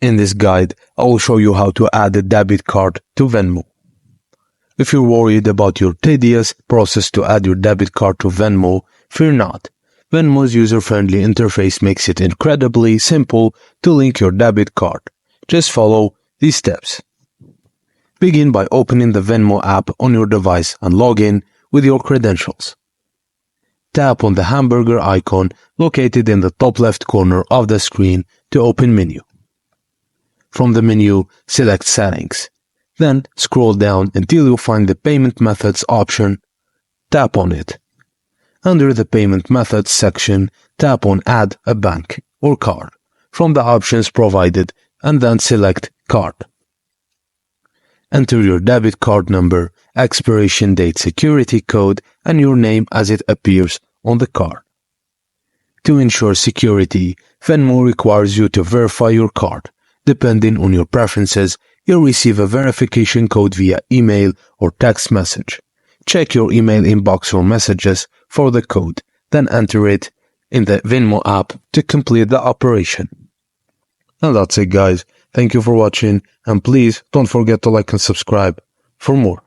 In this guide, I will show you how to add a debit card to Venmo. If you're worried about your tedious process to add your debit card to Venmo, fear not. Venmo's user-friendly interface makes it incredibly simple to link your debit card. Just follow these steps. Begin by opening the Venmo app on your device and log in with your credentials. Tap on the hamburger icon located in the top left corner of the screen to open menu. From the menu, select Settings. Then scroll down until you find the Payment Methods option. Tap on it. Under the Payment Methods section, tap on Add a Bank or Card from the options provided and then select Card. Enter your debit card number, expiration date security code, and your name as it appears on the card. To ensure security, Venmo requires you to verify your card. Depending on your preferences, you'll receive a verification code via email or text message. Check your email inbox or messages for the code, then enter it in the Venmo app to complete the operation. And that's it, guys. Thank you for watching, and please don't forget to like and subscribe for more.